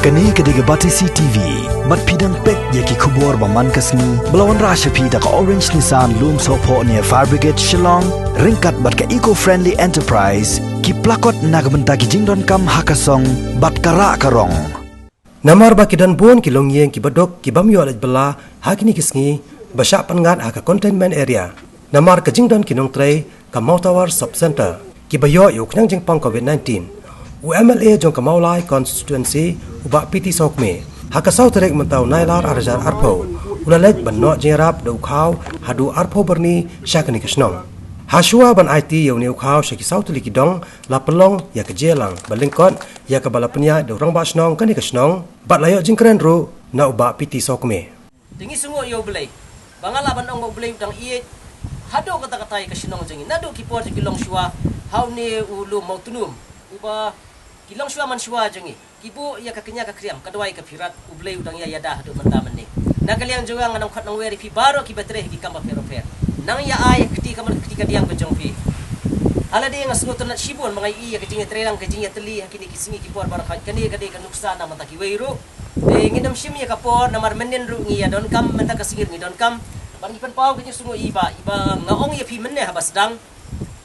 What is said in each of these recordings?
Kani kediga Batisi TV, mat pidang pek yaki kubur baman kasni, belawan rasha pida ka Orange Nissan Loom Sopo near Fire Brigade Shillong, ringkat bat ka eco-friendly enterprise, ki plakot nagbenta ki jingdon kam hakasong, bat kara karong. Namar bakidan bon kilong yeng ki badok ki bamyo alaj bala hakini kisngi basyak pangat haka containment area. Namar ka jingdon kinong tray ka Mautawar Sub Center ki bayo yuk nang jingpang COVID-19. UMLA jong ka Maulai constituency ubak piti sokme haka sau terek mentau nailar arjar arpo ulalek ban no jerap do khau hadu arpo berni syakani kisnong hasua ban IT yau new khau syaki sau tuli kidong la pelong ya ke jelang balingkot ya ke balapnya do rong ba snong kani kisnong bat layo jingkren ru na ubak piti sokme tingi sungo yo belai bangala ban ong belai udang iye hado kata-kata ka sinong jengi nado kipor kilong shua haune ulu mautunum uba kilong shua man shua jengi kibu ya kakenya ka kriam kadwai ka pirat ublei udang ya yada hadu mentaman ni nakaliang juga nganong khat nang weri pi baro ki betre ki kamba pero per nang ya ay kti kamar kti ka diang bejong pi ala de ngas ngoton na shibon mangai i ya kajing trelang kajing ya teli hakini kisingi ki por bar khan kani kade ka nuksa na mata ki weiru de ngidam shim ya ka por namar menen ru ngi ya don kam menta ka singir ngi don kam ban ipan pau kajing sungo iba ngaong ya pi menne habas dang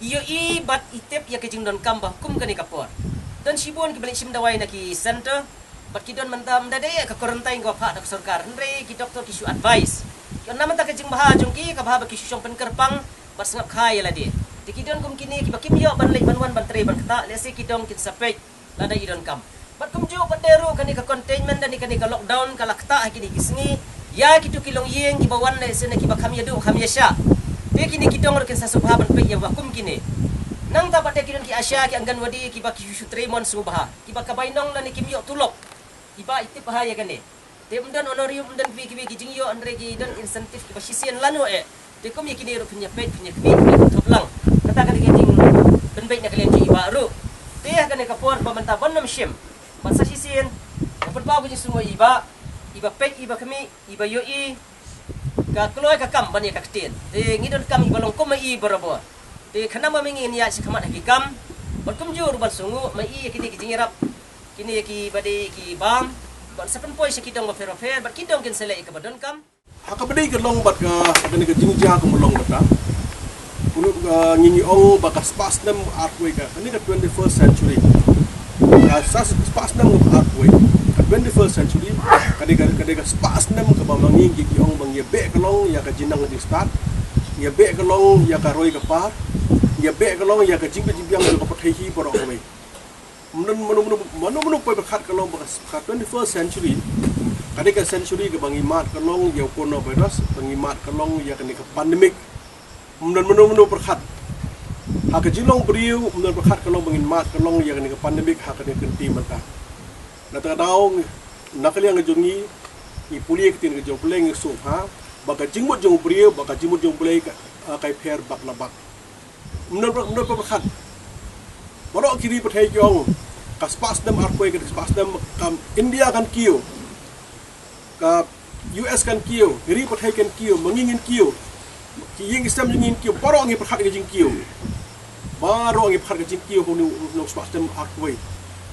iyo i bat itep ya kajing don kam ba kum kani ka por dan sibon ki balik sim dawai na ki center bat ki don mentam dade ka quarantine ko pha dak sarkar nre ki doktor ki su advice yon naman ta ka jing baha jong ki ka baha ki su pen kerpang bat sangap khai la de ki don kum kini ki bakim yo ban lek ban wan ban tre ban kata le se ki dong kin sapek la dai don kam bat kum jo bat deru kani ka containment dan kani ka lockdown ka lakta kini ki singi ya ki tu kilong yeng ki bawan le se na ki bakam ya do kham ya sha te kini ki dong kin sa subha ban pe ya wakum kini nang dapat dia ki Asia ki anggan wadi ki baki Yusuf Tremon subah ki baka bainong dan ki miok tulok ki ba itip bahaya kan ni te undan honorium dan ki ki jingyo andre ki dan insentif ki basisian lanu te kom ya kini ro punya pet punya ki toplang kata kan ki jing ben baik nak kalian ki baru te kan ka por pamanta bonam shim masa sisien berpa punya semua iba pet iba kami iba yoi ka kloy ka kam ban ya ka ktin te ngidon kam iba long kom i barabo te kanama mingin ya si kamat hakikam berkum jur ban sungu mai kini ki jingirap kini ki bade ki bam ban sapen poi si kidong ba fer bat kidong kin selai ka badon kam haka bade ke long bat ka kani ka jingja ka molong bata unu ngingi ong baka spasnam artway ka kani ka 21st century sas spasnam artway ka 21st century kani ka spasnam ka bamangi ki ong bang ye be ka long ya ka jinang di start ya be ka long ya ka roy ka par ya be kalong ya ka jingbe jimbiang ko pathai hi boro ko mai manu poi bakhat kalong bakas 21st century kadika century ka bangi mat kalong ya kono virus bangi mat kalong ya ka pandemic manu perkhat ha ka jilong briu manu perkhat kalong bangi mat kalong ya ka pandemic ha ka ni kenti mata na ta daong nakali ang jongi ni puli ka tin ka jopleng so ha baka jingmut jong briu baka jingmut jong play ka kai pher bak labak menurut perkhat borok kiri perthai jong ka spasdam arpoi ka spasdam kam India kan kiu ka US kan kiu kiri perthai kan kiu mengingin kiu ki ying islam ngin kiu borok ngi perkhat ka jing kiu baro ngi perkhat ka jing kiu no spasdam arpoi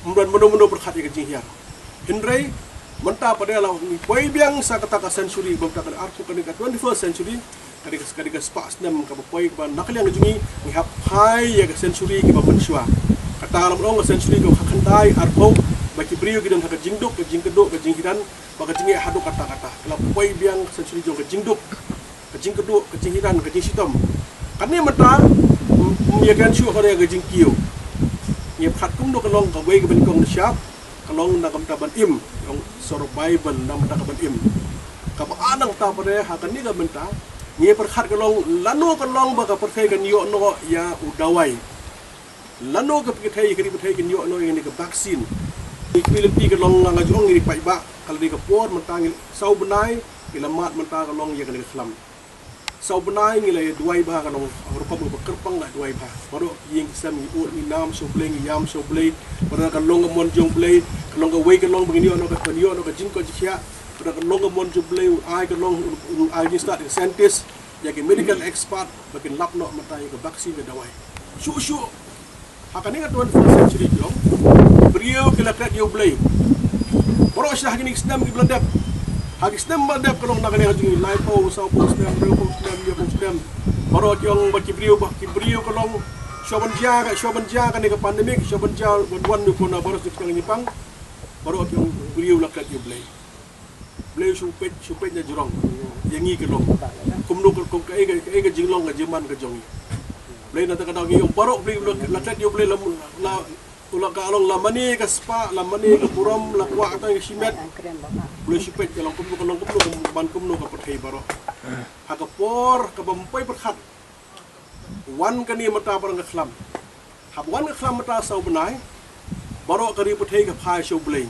menurut perkhat ka jing hiar hindrai menta pada la poi biang sa kata ka century bang ta arpu kan ka 21st century kadika spasdam ka poi ka nakaliang jungi ni hap hai ya ka century ki bapenshua kata alam rong ka century ka khandai arpo baki brio gidan ka jingduk ka jingkeduk ka jinghidan baka jingi hadu kata-kata kala poi biang century jong ka jingduk ka jingkeduk ka jinghidan ka jingsitom kanne mata ya kan shu ka ka jingkiu ni phat kum do ka long ka wei ka ben kong syap ka long na kam taban im yung survival na mata ka ban im ka ba anang ta pare ha kan ni ka benta ni perkhat kalong lano kalong baka perthai kan yo no ya udawai lano ka perthai kan yo no ni ka vaksin ni pilpi kalong nga jong ni pai ba kal ni ka por mentang sau benai ilamat menta kalong ya kan islam sau benai ni le duai ba kalong rupa ba kerpang la duai ba baru yeng islam ni ut ni nam so bleng yam so blei pada kalong mon jong blei kalong ka wei kalong begini no ka jing ko jikhia pada kalong mon jong blei ai kalong ai ni start scientist ya ke medical expert bakin lap no matai ka vaksin ka dawai shu hakani ka 21st century jong brio kila krat yo blei Baru sudah gini Islam di Belanda. Hak Islam Belanda kalau nak kena jungi lai po sau po Islam reu po Islam dia po Islam. Baru yang berkibriu kalau Shoban jaga ni ke pandemik, shoban jaga wan du kona baru kita ni pang. Baru yang beliau lakat dia beliau supet nya jurong. Yang ni ke long. Kumno kum ke jinglong ke jeman ke jongi. Beliau nak kadang yang baru beliau lakat dia beliau la ulang ka along lamani ke spa, lamani ke puram, la kwa atau ke simet. Beliau supet kalau kumno ban kumno ke perhai baru. Hakapor ke bampai perkhat. Wan kani mata parang kelam. Hab wan kelam mata sau benai. Baru kari petai ke phai show blay.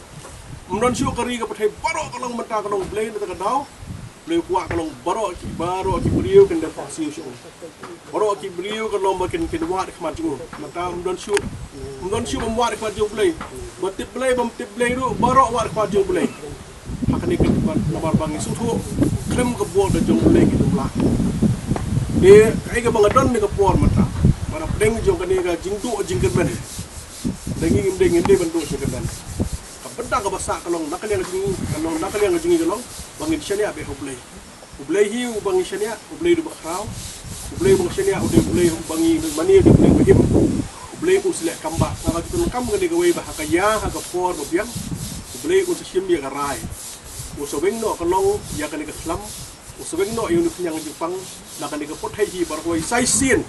Mnon show kari ke petai baru kalong mata kalong blay na takadau. Blay kuat kalong baru ki beriu kan dapat siu show. Baru ki beriu kalong makin wat kemat jungu. Mata mnon show membuat kemat jungu blay. Batip blay tu baru wat kemat jungu blay. Hakani ke nomor bangi sutu krem ke bol dan jungu blay gitu belah. Dia kaya mengadon ni kepuar mata. Mana pedeng jong kani ka jingdu jingket ben. Denging bentuk jingket ben. Kapenta ka basa kalong nakal yang jingi kalong bangin syania be hublay. Hublay hiu bangi syania, hublay du bakrau. Hublay bang syania hublay bangi mani du hublay begim. Hublay usle kamba. Nak kita kam kani ka wei bahakaya ha kepuar bobiang. Hublay usim dia karai. Usaweng no kalong ya kani ka slam. Usaweng no yung yang Jepang nak ni kapot hai hi barkoi sai sien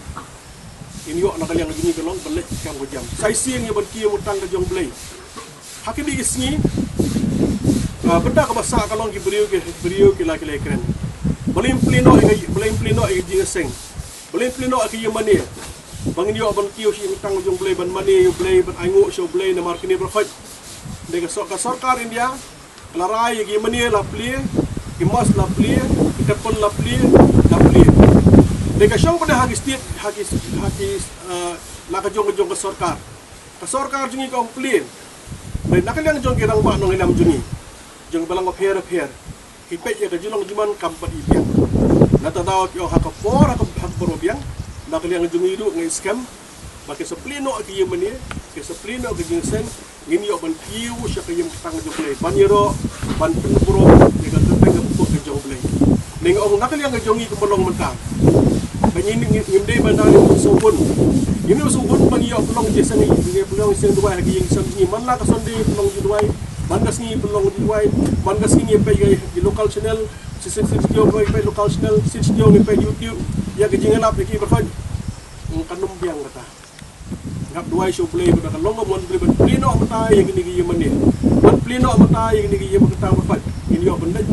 ini yo nak yang gini kelong belet kam ko jam sai sien yang berki mutang ke jong blay hakini isni benda ka basa kalong ki beriu ki la keren belim plino e ji seng belim plino ke yemani bangin yo ban kiyo si mutang jong blay ban mani yo blay ban aingo show blay na markini berkhot de ka sarkar India larai ki yemani la pli ki mas la pli kita pun la pli. Deka syong pada haki state haki la ka jong ke sarkar. Ka sarkar jungi ka plin. Dan nakal yang jong kirang ba nong 6 Juni. Jong balang of hair. Kipet ya ka julong juman kampat ibiang. Nata daw yo haka for haka borobiang. Nakal yang jungi du ngai scam. Baki seplino aki yemani, ke seplino ke jingsen. Ngini yo ban piu sya ka yem tang jong play. Ban yero ban puro de ka tepeng ke jong play. Ning ong nakal yang jongi ke bolong mentang. Banyini ngimde bandang ni subun. Ini subun bang yo pelong jesen ni pelong sen duai lagi yang sen ni man la ka sonde pelong duai. Man gas ni pelong duai. Man gas ni pe di local channel. Sisen studio pe local channel, studio ni pe YouTube. Ya ke jingan ap ki berkhoj. Kanum biang kata. Ngap duai show play pada kalong mon play plino mata yang ni ki yemen ni. Man plino mata yang ni ki yemen kata berkhoj. Ini yo benda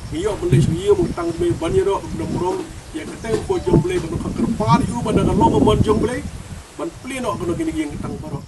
iyo benda suye mutang me baniro nomrom ya kata ko jomble ban ka kerpar yu ban ka logo mon jomble ban plino kono gini yang kitang paro